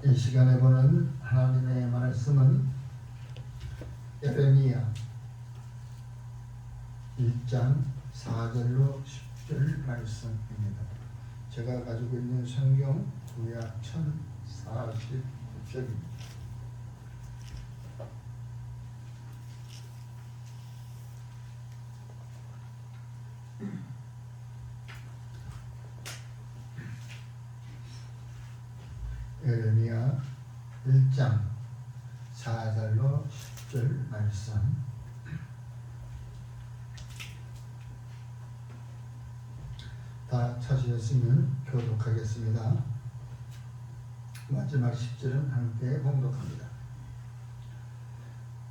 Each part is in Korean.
이 시간에 보는 하나님의 말씀은 예레미야 1장 4절로 10절 말씀입니다. 제가 가지고 있는 성경 구약 1049쪽입니다. 예레미야 1장 4절로 10절 말씀. 다 찾으셨으면 교독하겠습니다. 마지막 10절은 함께 봉독합니다.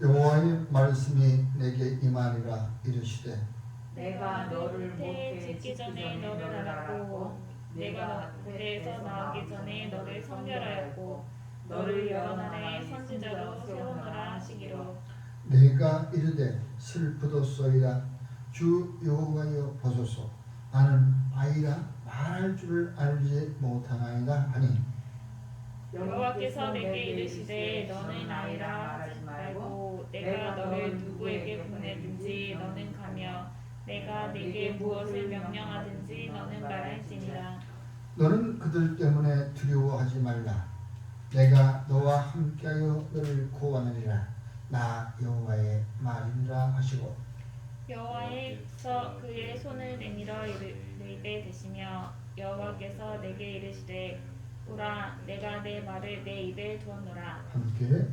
여호와의 말씀이 내게 임하니라 이르시되 내가 너를 모태 짓기 전에 너를 알았고 내가 모태에서 나오기 전에 너를 선별하였고 너를 여러 나라의 선지자로 세우노라 하시기로 내가 이르되 슬프도소이다 주 여호와여 보소서 나는 아이라 말할 줄을 알지 못하나이다 하니 여호와께서 내게 이르시되 너는 아이라 말하지 말고 내가 너를 누구에게 보내든지 너는 가며 내가 네게 무엇을 명령하든지 너는 말할지니라. 너는 그들 때문에 두려워하지 말라. 내가 너와 함께하여 너를 구원하리라. 나 여호와의 말이니라 하시고 여호와께서 그의 손을 내밀어 내 입에 대시며 여호와께서 내게 이르시되 보라 내가 내 말을 내 입에 두었노라. 함께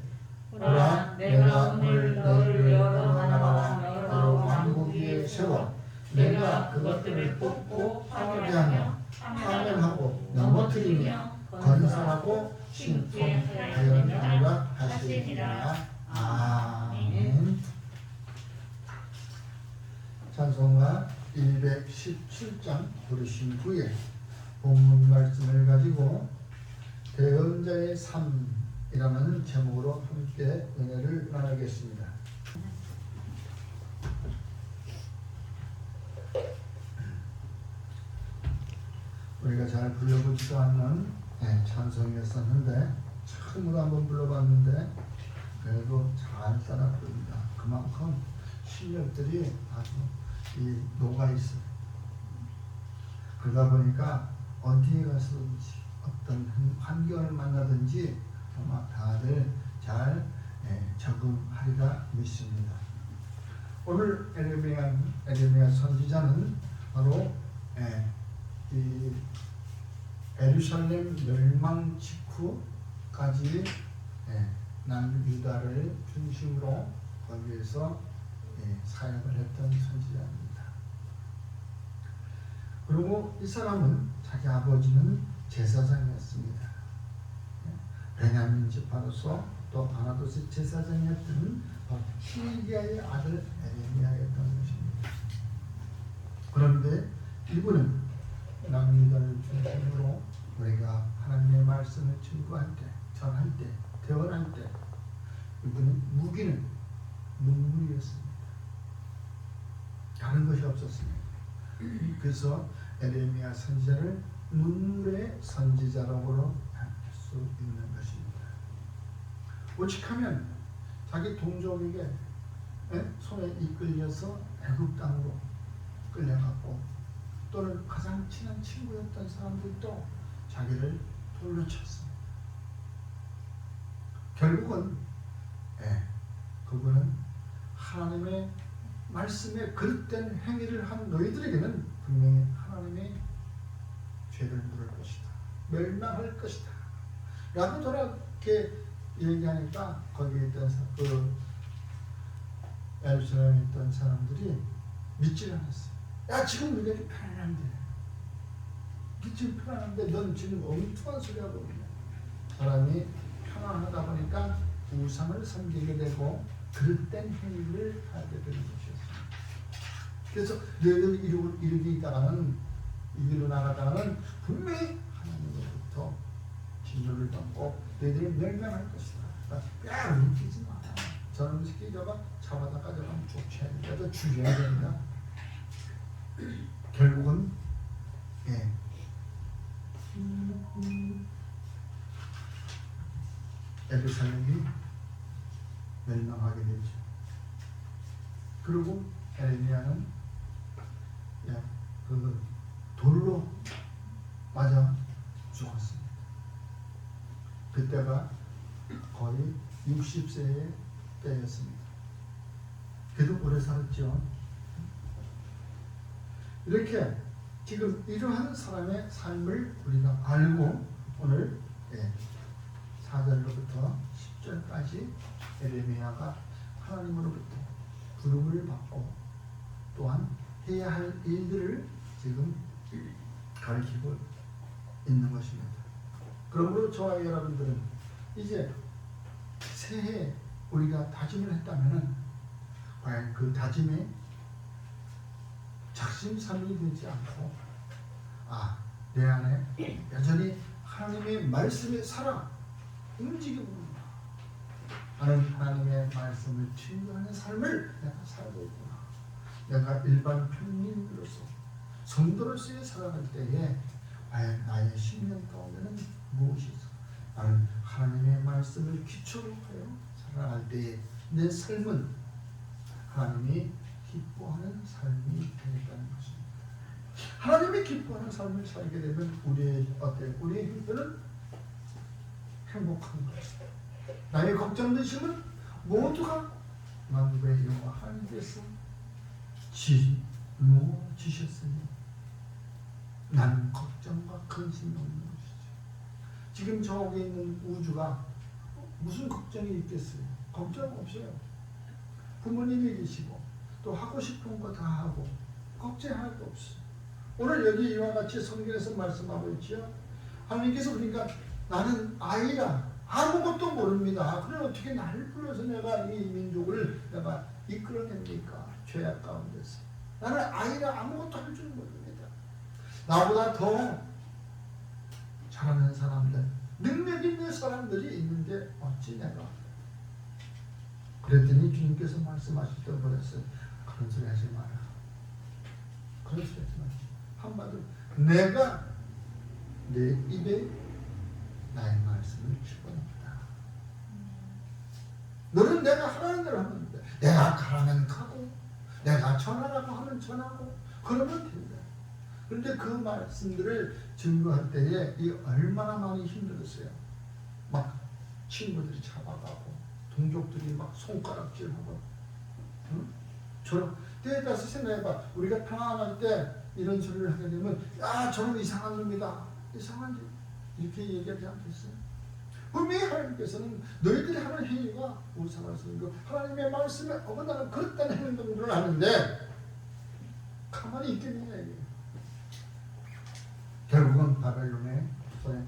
보라 내가 오늘 너를 여러 나라와 여러 왕국 위에 세워 내가 그것들을 뽑고 파괴하며 파멸하고 넘어뜨리며 건설하고 신통하였느니라 하시니라. 아멘. 찬송가 117장 부르신 후에 본문 말씀을 가지고 대언자의 삶이라는 제목으로 함께 은혜를 나누겠습니다. 우리가 잘 불러보지도 않는 찬송이었었는데 처음으로 한번 불러봤는데 그래도 잘 따라 부릅니다. 그만큼 실력들이 아주 녹아있어요. 그러다 보니까 어디에 가서든지 어떤 환경을 만나든지 아마 다들 잘 적응하리라 믿습니다. 오늘 에레미야 선지자는 바로 이 예루살렘 멸망 직후까지 남유다를 중심으로 거기에서 사역을 했던 선지자입니다. 그리고 이 사람은 자기 아버지는 제사장이었습니다. 베냐민 지파로서 또 아나도스 제사장이었던 hil기야의 아들 에레미야였던 것입니다. 그런데 이분은 남유다를 중심으로 우리가 하나님의 말씀을 증거할 때, 전할 때, 대언할 때 이분의 무기는 눈물이었습니다. 다른 것이 없었습니다. 그래서 에레미야 선지자를 눈물의 선지자라고 할 수 있는 것입니다. 오직하면 자기 동족에게 손에 이끌려서 애굽 땅으로 끌려갔고 또는 가장 친한 친구였던 사람들도 자기를 돌로 쳤습니다. 결국은 그분은 하나님의 말씀에 그릇된 행위를 한 너희들에게는 분명히 하나님의 죄를 물을 것이다. 멸망할 것이다. 라고 저렇게 얘기하니까 거기에 있던 예루살렘에 있던 사람들이 믿지 않았어요. 야 지금 이렇게 편안한데 지금 편안한데 넌 지금 엉뚱한 소리 하고 있냐. 사람이 편안하다 보니까 우상을 섬기게 되고 그릇된 행위를 하게 되는 것이었습니다. 그래서 너희들 이르게 있다가는 이 길로 나가다가는 분명히 하나님으로부터 진노를 받고 너희들을 멸망할 것이다. 그러니까 웃기지 마. 저놈 새끼 저거 잡아다가 저거 쫓아야 된다. 저 죽여야 된다. 결국은 예루살렘이 멸망하게 되죠. 그리고 에레미야는 그 돌로 맞아 죽었습니다. 그때가 거의 60세의 때였습니다. 그래도 오래 살았죠. 이렇게 지금 이러한 사람의 삶을 우리가 알고 오늘 4절로부터 10절까지 에레미야가 하나님으로부터 부름을 받고 또한 해야 할 일들을 지금 가르치고 있는 것입니다. 그러므로 저와 여러분들은 이제 새해 우리가 다짐을 했다면 과연 그 다짐에 작심삼일이 되지 않고 내 안에 여전히 하나님의 말씀에 살아 움직이고 있구나. 나는 하나님의 말씀을 증거하는 삶을 내가 살고 있구나. 내가 일반 평민으로서 성도로서의 살아갈 때에 과연 나의 신명 가운데는 무엇이 있어? 나는 하나님의 말씀을 기초로 하여 살아갈 때에 내 삶은 하나님이 기뻐하는 삶이 되겠다는 것입니다. 하나님이 기뻐하는 삶을 살게 되면 우리의 형편은 행복한 것입니다. 나의 걱정되심은 모두가 만국의 여호와 하나님께서 짊어지셨으니 나는 걱정과 근심이 없는 것이죠. 지금 저기 있는 우주가 무슨 걱정이 있겠어요? 걱정 없어요. 부모님이 계시고 또 하고 싶은 거 다 하고 걱정할 거 없어요. 오늘 여기 이와 같이 성경에서 말씀하고 있지요. 하나님께서 그러니까 나는 아이라 아무것도 모릅니다. 그럼 어떻게 나를 불러서 내가 이 민족을 내가 이끌어냅니까? 죄악 가운데서. 나는 아이라 아무것도 할 줄 모릅니다. 나보다 더 잘하는 사람들, 능력 있는 사람들이 있는데 어찌 내가. 그랬더니 주님께서 말씀하셨던 거였어요. 그런 소리 하지 마라. 그런 소리 하지 마라. 한마디로 내가 내 입에 나의 말씀을 집어넣는다. 너는 내가 하라는 대로 하면 돼. 내가 가라면 가고 내가 전하라고 하면 전하고 그러면 된다. 그런데 그 말씀들을 증거할 때에 이 얼마나 많이 힘들었어요. 막 친구들이 잡아가고 동족들이 막 손가락질하고 저런 때에 따라서 생각해봐. 우리가 평안할 때 이런 소리를 하게 되면 저는 이상한 놈이다. 이상한지 이렇게 얘기하지 않겠어요? 분명히 하나님께서는 너희들이 하는 행위가 우상하는 거 하나님의 말씀에 어긋나는 그릇된 행동들을 하는데 가만히 있겠느냐 이게. 결국은 바벨론의 손에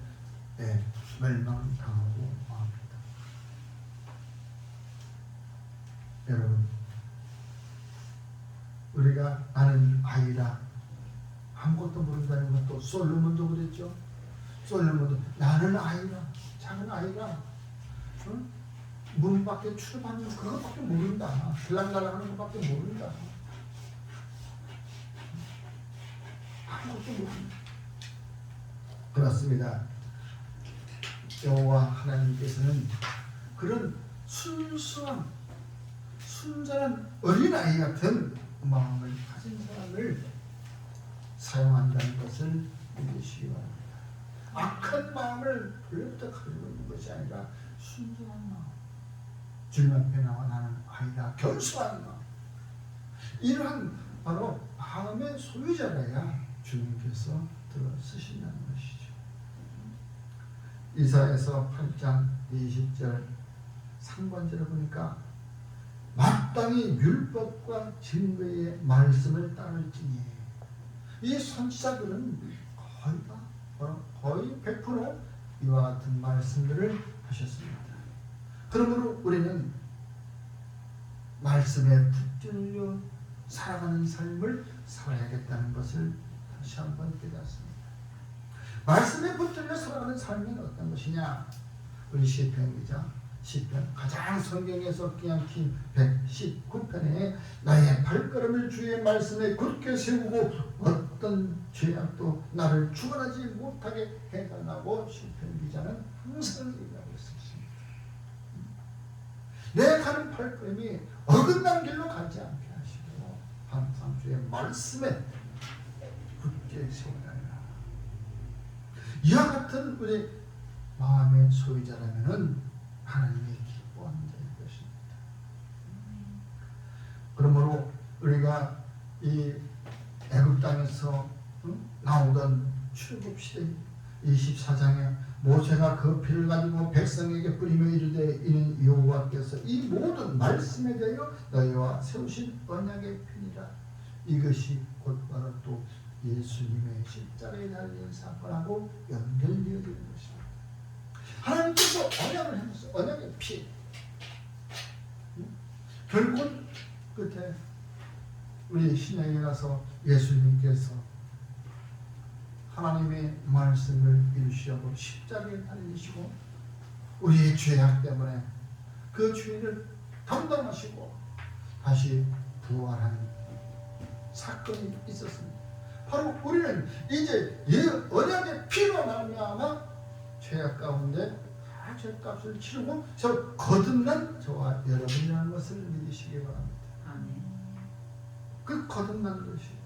멸망당하고 맙니다. 여러분, 우리가 나는 아이라 아무것도 모른다는 것도 솔로몬도 그랬죠. 솔로몬도 나는 아이라, 작은 아이라, 문 밖에 출입하는 그것밖에 모른다. 들락날락하는 것밖에 모른다. 아무것도 모른다. 그렇습니다. 여호와 하나님께서는 그런 순수한 순전한 어린아이 같은 마음을 가진 사람을 사용한다는 것을 믿으시기 바랍니다. 악한 마음을 불렸다 가지고 있는 것이 아니라 순전한 마음, 주님 앞에 나와 나는 아이다 겸손한 마음, 이러한 바로 마음의 소유자라야 주님께서 들어쓰신다는 것이죠. 이사야서 8장 20절 상반절을 보니까 마땅히 율법과 증거의 말씀을 따를지니, 이 선지자들은 거의 100% 이와 같은 말씀들을 하셨습니다. 그러므로 우리는 말씀에 붙들려 살아가는 삶을 살아야겠다는 것을 다시 한번 깨닫습니다. 말씀에 붙들려 살아가는 삶은 어떤 것이냐? 우리 시편 기자 시편 가장 성경에서 그냥 긴 119편에 나의 발걸음을 주의 말씀에 굳게 세우고 어떤 죄악도 나를 주관하지 못하게 해달라고 시편 기자는 항상 얘기하고 있습니다. 내 가는 발걸음이 어긋난 길로 가지 않게 하시고 항상 주의 말씀에 굳게 세워달라. 이와 같은 우리 마음의 소유자라면은 하나님이 기뻐하는 자일 것입니다. 그러므로 우리가 이 애굽 땅에서 나오던 출애굽 시대 24장에 모세가 그 피를 가지고 백성에게 뿌리며 이르되 이는 여호와께서 이 모든 말씀에 대하여 너희와 세우신 언약의 피니라. 이것이 곧바로 또 예수님의 십자가에 달린 사건하고 연결되어지는 것입니다. 하나님께서 언약을 해주셨어요. 언약의 피. 결국은 끝에 우리 신약에 가서 예수님께서 하나님의 말씀을 이루시려고 십자가에 달리시고 우리의 죄악 때문에 그 죄를 담당하시고 다시 부활한 사건이 있었습니다. 바로 우리는 이제 이 언약의 피로 말미암아 죄악 가운데 다 죄값을 치르고 저 거듭난 저와 여러분이라는 것을 믿으시기 바랍니다. 아멘. 그 거듭난 것이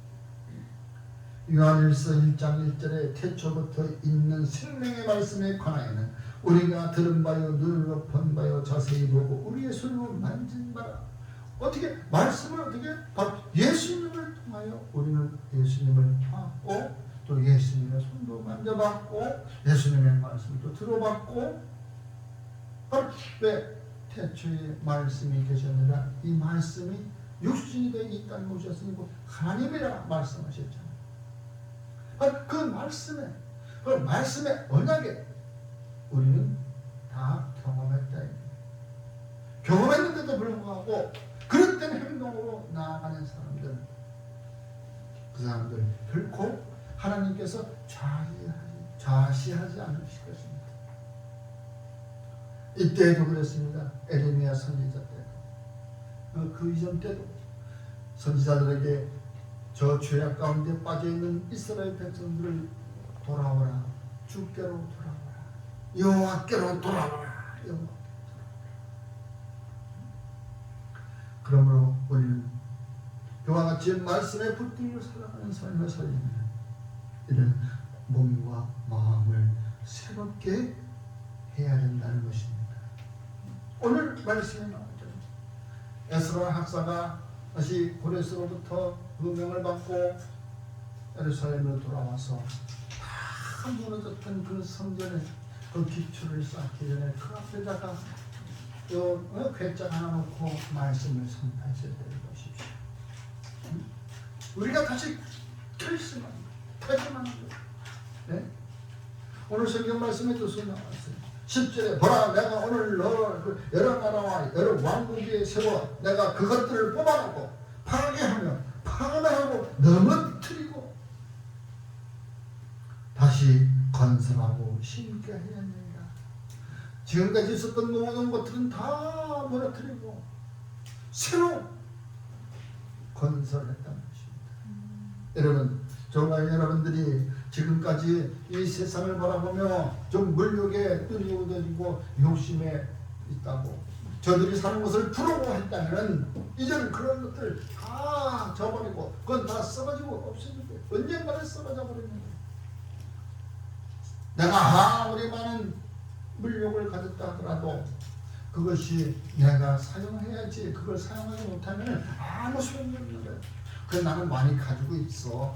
요한일서 1장 1절에 태초부터 있는 생명의 말씀에 관하여는 우리가 들은 바요 눈으로 본 바요 자세히 보고 우리의 손으로 만진 바라. 어떻게 말씀을 어떻게 바로 예수님을 통하여 우리는 예수님을 봤고 또 예수님의 손도 만져봤고 예수님의 말씀도 들어봤고 바로 왜 태초에 말씀이 계셨느라 이 말씀이 육신이 되어 이 땅에 오셨으니 하나님이라 말씀하셨잖아요. 그 말씀의 언약에 우리는 다 경험했다. 경험했는데도 불구하고 그런 때는 행동으로 나아가는 사람들, 그 사람들 결코 하나님께서 좌시하지 않으실 것입니다. 이때에도 그랬습니다. 에레미야 선지자 때도 그 이전 때도 선지자들에게 저 죄악 가운데 빠져있는 이스라엘 백성들을 돌아오라, 주께로 돌아오라, 여호와께로 돌아오라, 여호와. 그러므로 우리는 그와 같이 말씀에 붙들려 살아가는 삶을 살리면 이런 몸과 마음을 새롭게 해야 된다는 것입니다. 오늘 말씀에 나오죠. 에스라 학사가 다시 고레스로부터 음명을 받고 예루살렘으로 돌아와서 다 무너졌던 그 성전에 그 기초를 쌓기 전에 그 앞에다가 괴짝 하나 놓고 말씀을 선포하셔야 되는 것이죠. 우리가 다시 결심하는 것, 다짐하는 것. 네? 오늘 성경 말씀에 뜻이 나왔어요. 10절에 보라 내가 오늘 너를 여러 나라와 여러 왕국에 세워 내가 그것들을 뽑아내고 파괴하며 파멸하고 넘어뜨리고 다시 건설하고 심게 해야 합니다. 지금까지 있었던 모든 것들은 다 무너뜨리고 새로 건설했다는 것입니다. 여러분 정말 여러분들이 지금까지 이 세상을 바라보며 좀 물욕에 눈이 어두워지고 욕심에 있다고 저들이 사는 것을 부러워했다면 이제는 그런 것들 다 저버리고 그건 다 썩어지고 없어지고 언젠가는 썩어져 버리는 거예요. 내가 아무리 많은 물욕을 가졌다 하더라도 그것이 내가 사용해야지 그걸 사용하지 못하면 아무 소용이 없는 거예요. 그래서 나는 많이 가지고 있어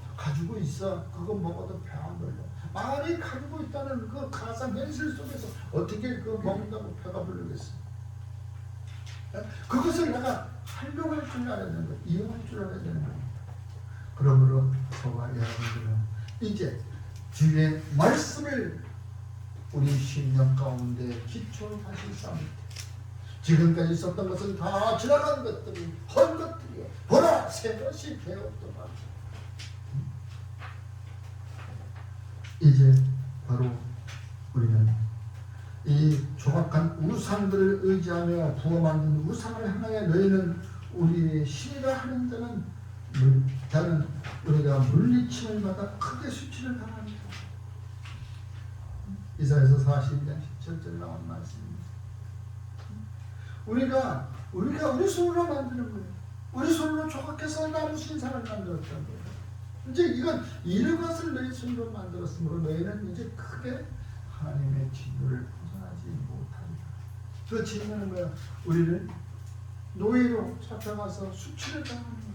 그거 먹어도 배 안 불러. 많이 가지고 있다는 그 가상 현실 속에서 어떻게 그 먹는다고 배가 부르겠어. 그것을 내가 활용할 줄 알아야 되는 거예요. 이용할 줄 알아야 되는 거예요. 그러므로 저와 여러분들은 이제 주의 말씀을 우리 심령 가운데 기초로 다시 쌓습니다. 지금까지 있었던 것은 다 지나간 것들이 헛 것들이요. 보라 새 것이 되었더라. 이제 바로 우리는 이 조각한 우상들을 의지하며 부어 만든 우상을 향하여 너희는 우리의 신이라 하는 자는 우리가 물리침을 받아 크게 수치를 당합니다. 이사야서 42장 17절 나온 말씀입니다. 우리가 우리 손으로 만드는 거예요. 우리 손으로 조각해서 나무 신상을 만들었던 거예요. 이제 이건 이것을 너희 손으로 만들었으므로 너희는 이제 크게 하나님의 진노를 벗어나지 못한다. 그 진노는 뭐야? 우리를 노예로 잡혀가서 수치를 당하는 거예요.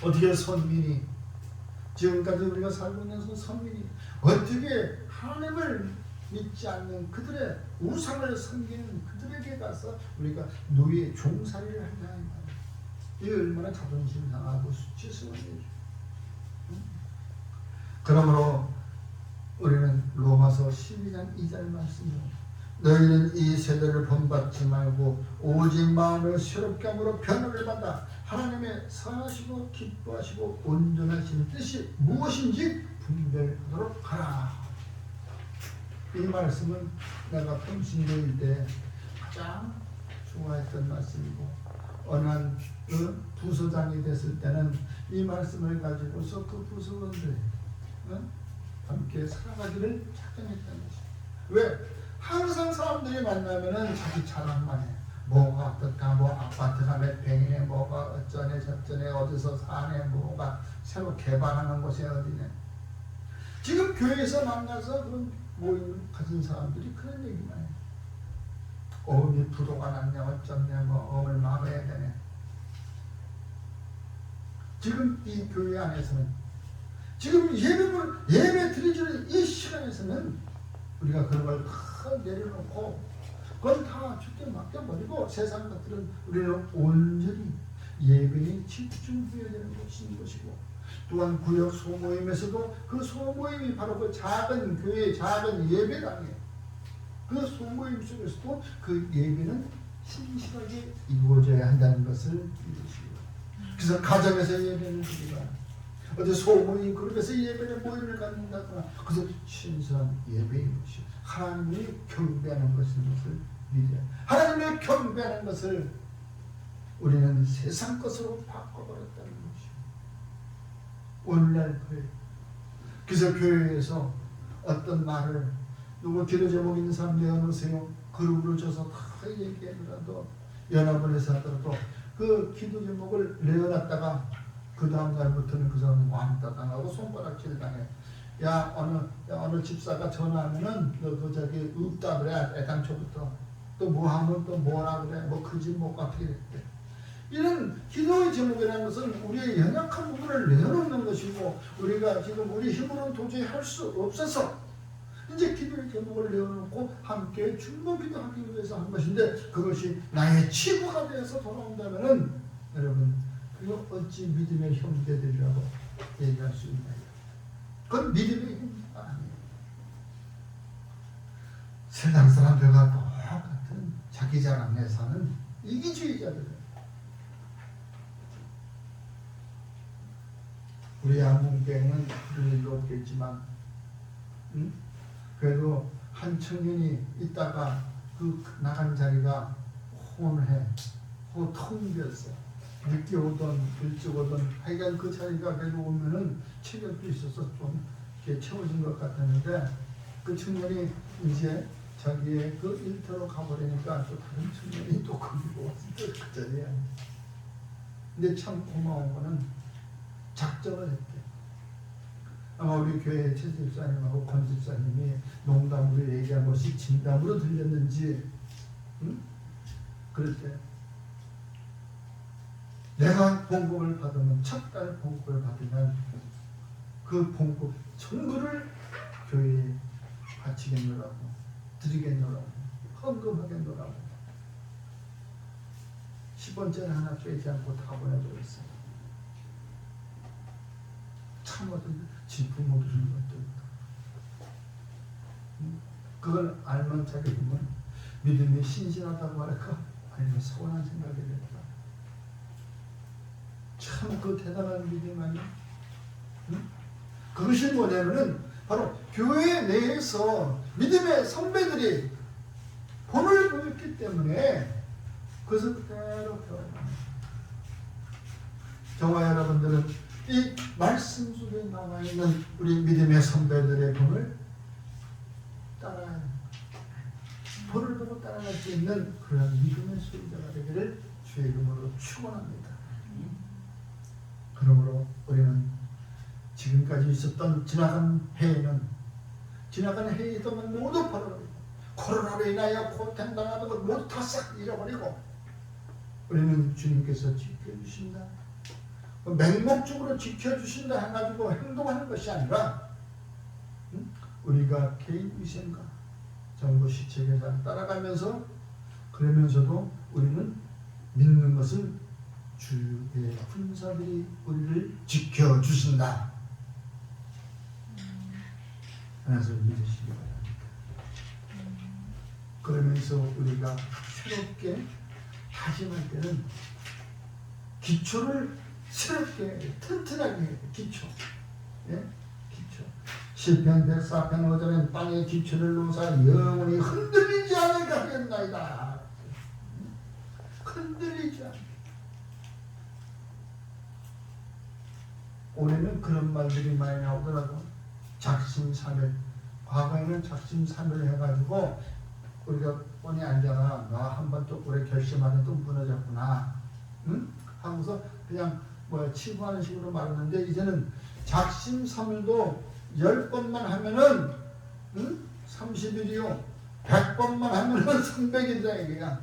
어떻게 선민이 지금까지 우리가 살고 있는 선민이 어떻게 하나님을 믿지 않는 그들의 우상을 섬기는 그들에게 가서 우리가 노예 종살이를 한다. 이게 얼마나 자존심 상하고 수치스러운 일이죠. 그러므로 우리는 로마서 12장 2절 말씀으로 너희는 이 세대를 본받지 말고 오직 마음을 새롭게 함으로 변화를 받아 하나님의 선하시고 기뻐하시고 온전하신 뜻이 무엇인지 분별하도록 하라. 이 말씀은 내가 평신도일 때 가장 좋아했던 말씀이고 어느 한 부서장이 됐을 때는 이 말씀을 가지고서 그 부서원들 함께 살아가기를 작정했던 것이죠. 왜? 항상 사람들이 만나면은 자기 자랑만 해. 뭐가 어떻다, 뭐 아파트가 몇 평이네, 뭐가 어쩌네 저쩌네, 어디서 사네, 뭐가 새로 개발하는 곳이 어디네. 지금 교회에서 만나서 그런 모임을 가진 사람들이 그런 얘기만 해. 어머니 부도가 났냐, 어쩌냐, 뭐 어머니 막아야 되네. 지금 이 교회 안에서는 지금 예배 드리는 이 시간에서는 우리가 그런 걸 다 내려놓고 그건 다 주께 맡겨버리고 세상 것들은 우리는 온전히 예배에 집중해야 되는 것이고 또한 구역 소모임에서도 그 소모임이 바로 그 작은 교회의 작은 예배당이에요. 그 소모임 속에서도 그 예배는 신실하게 이루어져야 한다는 것을 믿으시고 그래서 가정에서 예배를 드리거나 어디 소모임 그룹에서 예배를 모임을 갖는다거나 그것은 신실한 예배인 것이요 하나님을 경배하는 것을 믿어요. 하나님을 경배하는 것을 우리는 세상 것으로 바꿔버렸다는 것이요 오늘날 교회 그래서 교회에서 어떤 말을 누구 기도 제목 있는 사람 내어놓으세요. 그룹으로 줘서 다 얘기하더라도 연합을 해서 하더라도 그 기도 제목을 내어놨다가 그 다음 날부터는 그 사람은 왕따 당하고 손가락질 당해. 야 어느 집사가 전화하면은 너 그 저기 없다 그래 애당초부터 또 뭐 하면 또 뭐라 그래 뭐 그 집 못 갚게 됐대. 이런 기도의 제목이라는 것은 우리의 연약한 부분을 내어놓는 것이고 우리가 지금 우리 힘으로는 도저히 할 수 없어서 이제 기도의 제목을 내어놓고 함께 중보 기도하기 위해서 한 것인데 그것이 나의 치부가 되어서 돌아온다면은 여러분 그거 어찌 믿음의 형제들이라고 얘기할 수 있나요? 그건 믿음의 형제가 아니에요. 세상 사람들과 똑같은 자기 자랑에 사는 이기주의자들은 우리 양궁교회는 그런 일도 없겠지만 그래도 한 청년이 있다가 그 나간 자리가 혼해 텅 비었어. 늦게 오던 일찍 오던 하여간 그 자리가 그래도 오면은 체력도 있어서 좀 이렇게 채워진 것 같았는데 그 청년이 이제 자기의 그 일터로 가버리니까 또 다른 청년이 또 거기로 와서 그 자리에 앉아. 근데 참 고마운 거는 작정을 했대. 아마 우리 교회 최 집사님하고 권 집사님이 농담으로 얘기한 것이 진담으로 들렸는지 그럴 때 내가 봉급을 받으면 첫 달 봉급을 받으면 그 봉급 전부를 교회에 바치겠노라고 드리겠노라고 헌금하겠노라고 10원짜리 하나 빼지 않고 다 보내버렸어요. 참 어떤 진품을 주는 것도 그걸 알면 자기 보면 믿음이 신신하다고 할까 아니면 서운한 생각이 들까. 참 그 대단한 믿음 아니야? 그것이 뭐냐면은 바로 교회 내에서 믿음의 선배들이 본을 보였기 때문에 그것을 그대로 배워갑니다. 저와 여러분들은 이 말씀 속에 나와 있는 우리 믿음의 선배들의 본을 따라야 합니다. 도를 보고 따라갈 수 있는 그런 믿음의 소유자가 되기를 주의 이름으로 축원합니다. 그러므로 우리는 지금까지 있었던 지나간 해에도 모두 버려버리고 코로나로 인하여 고통당하는 것 모두 다 싹 잃어버리고 우리는 주님께서 지켜주신다, 맹목적으로 지켜주신다 해가지고 행동하는 것이 아니라 우리가 개인 위생과 정부 시책에 따라가면서 그러면서도 우리는 믿는 것은 주의 군사들이 우리를 지켜주신다 하나서 믿으시기 바랍니다. 그러면서 우리가 새롭게 다짐할 때는 기초를 새롭게 튼튼하게 해야 돼. 기초. 예? 기초. 시편 104편 5절엔 땅의 기초를 놓으사 영원히 흔들리지 않게 하겠나이다. 흔들리지 않게. 올해는 그런 말들이 많이 나오더라고. 작심삼일. 과거에는 작심삼일 해가지고 우리가 뻔히 앉아가 나 한번 또 올해 결심하는 또 무너졌구나. 응? 하고서 그냥 치부하는 식으로 말하는데 이제는 작심삼일도 10번만 하면은 30일이요. 100번만 하면은 300일이다 얘기야.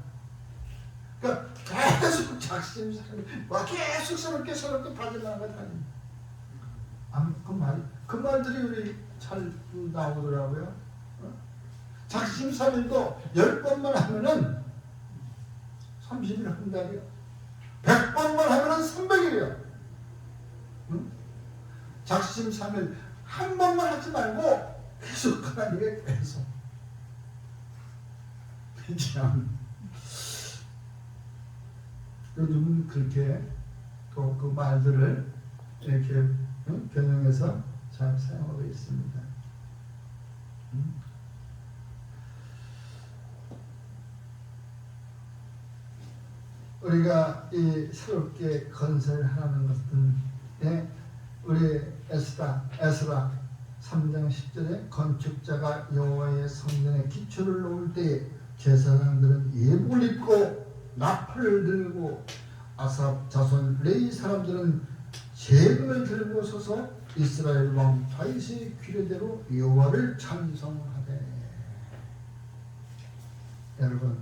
그러니까 계속 작심삼일 계속 새롭게 발전하는 것 아닙니까? 그 말들이 우리 잘 나오더라고요. 작심삼일도 10번만 하면은 30일 한 달이요. 100번만 하면은 300일이요. 작심삼일 한 번만 하지 말고 계속 하나님의 계속. 참 요즘은 그렇게 또 그 말들을 이렇게 변형해서 잘 사용하고 있습니다. 우리가 이 새롭게 건설하는 것은 우리 에스라 3장 10절에 건축자가 여호와의 성전의 기초를 놓을 때에 제사장들은 예복을 입고 나팔을 들고 아삽 자손 레위 사람들은 재금을 들고 서서 이스라엘 왕 다윗의 규례대로 여호와를 찬송하되. 여러분,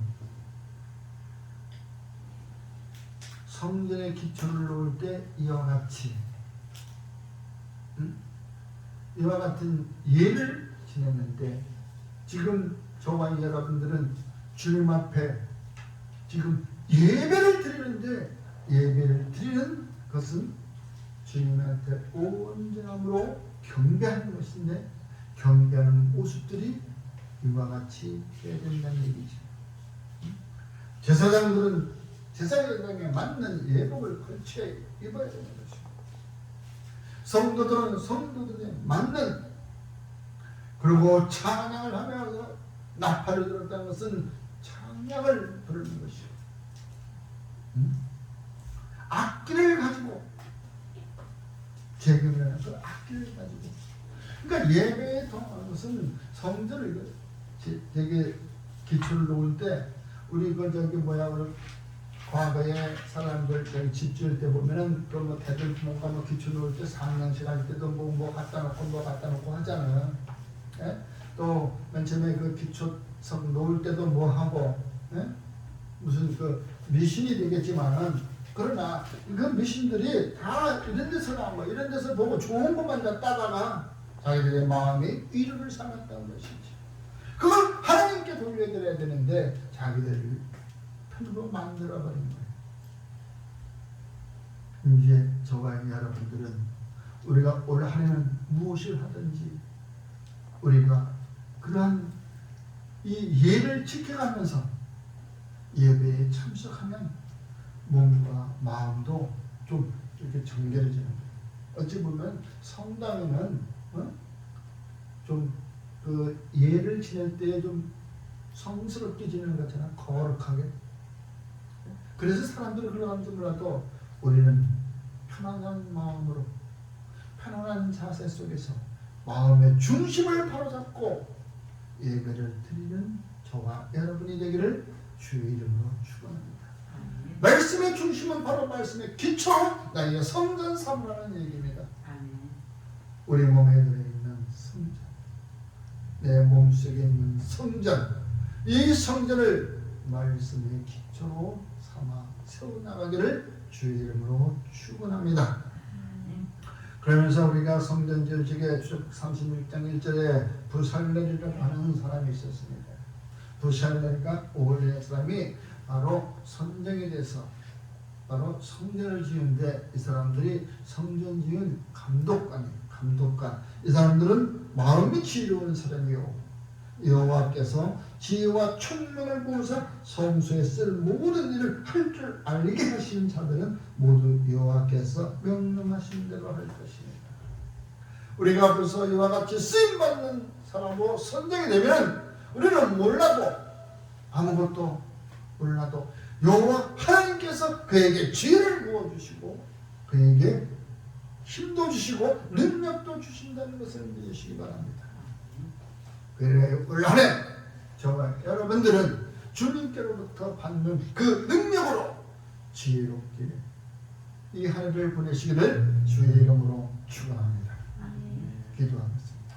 성전의 기초를 놓을 때 이와 같이 이와 같은 예를 지냈는데 지금 저와 여러분들은 주님 앞에 지금 예배를 드리는데 예배를 드리는 것은 주님한테 온전함으로 경배하는 것인데 경배하는 모습들이 이와 같이 해야 된다는 얘기죠. 제사장들은 제사장에 맞는 예복을 걸쳐 입어야 되는 것이고 성도들은 성도들에 맞는 그리고 찬양을 하면서 나팔을 들었다는 것은 찬양을 부르는 것이고 악기를 가지고 재금이라는 그 악기를 가지고 그러니까 예배에 통하는 것은 성전을 되게 기초를 놓을 때 우리 우리 과거에 사람들 집 지을 때 보면은 그 대들 뭔가 기초 놓을 때 상냥식 할 때도 뭐 갖다 놓고 하잖아요. 예? 또 맨 처음에 그 기초성 놓을 때도 뭐 하고 무슨 그 미신이 되겠지만은 그러나 그 미신들이 다 이런 데서 나온 거 이런 데서 보고 좋은 것만 따다가 자기들의 마음이 위로를 삼았다는 것이지. 그걸 하나님께 돌려드려야 되는데 자기들이 편으로 만들어버린 거예요. 이제 저와 여러분들은 우리가 올 한 해는 무엇을 하든지 우리가 그러한 이 예를 지켜가면서 예배에 참석하면 몸과 마음도 좀 이렇게 정결해지는 거예요. 어찌 보면 성당에는 좀 그 예를 지낼 때 좀 성스럽게 지내는 것처럼 거룩하게. 그래서 사람들이 그러는지 몰라도 우리는 편안한 마음으로 편안한 자세 속에서 마음의 중심을 바로잡고 예배를 드리는 저와 여러분이 되기를 주의 이름으로 축원합니다. 말씀의 중심은 바로 말씀의 기초, 나의 성전 삼으라는 얘기입니다. 우리 몸에 들어있는 성전, 내 몸속에 있는 성전, 이 성전을 말씀의 기초로 삼아 세워나가기를 주의 이름으로 축원합니다. 그러면서 우리가 성전 지을 적에 출애굽 36장 1절에 부살렐이라고 하는 사람이 있었습니다. 부살렐과 오홀리의 사람이 바로 선정에 대해서 바로 성전을 지은데 이 사람들이 성전 지은 감독관. 이 사람들은 마음이 지혜로운 사람이요, 여호와께서 지혜와 총명을 부으사 성소에 쓸 모든 일을 할 줄 알게 하신 자들은 모두 여호와께서 명령하신 대로 할 것입니다. 우리가 벌써 이와 같이 쓰임받는 사람으로 선정이 되면 우리는 아무것도 몰라도 여호와 하나님께서 그에게 지혜를 부어주시고 그에게 힘도 주시고 능력도 주신다는 것을 믿으시기 바랍니다. 그래 올 한해 저와 여러분들은 주님께로부터 받는 그 능력으로 지혜롭게 이 한 해를 보내시기를 주의 이름으로 축원합니다. 기도하겠습니다.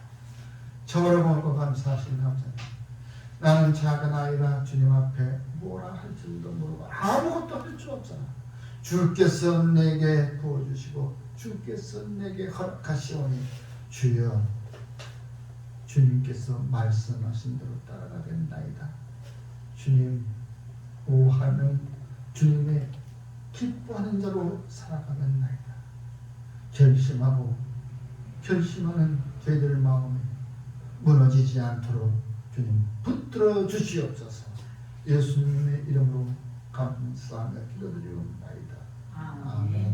저를 보고 감사하신 하나님, 나는 작은 아이라 주님 앞에 뭐라 할 줄도 모르고 아무것도 할 줄 없잖아. 주께서 내게 부어주시고 주께서 내게 허락하시오니 주여, 주님께서 말씀하신 대로 따라가겠나이다. 주님, 오하는 주님의 기뻐하는 자로 살아가겠나이다. 결심하는 저희들 마음에 무너지지 않도록 주님 붙들어 주시옵소서. 예수님의 이름으로 감사하며 기도드리옵나이다. 아멘.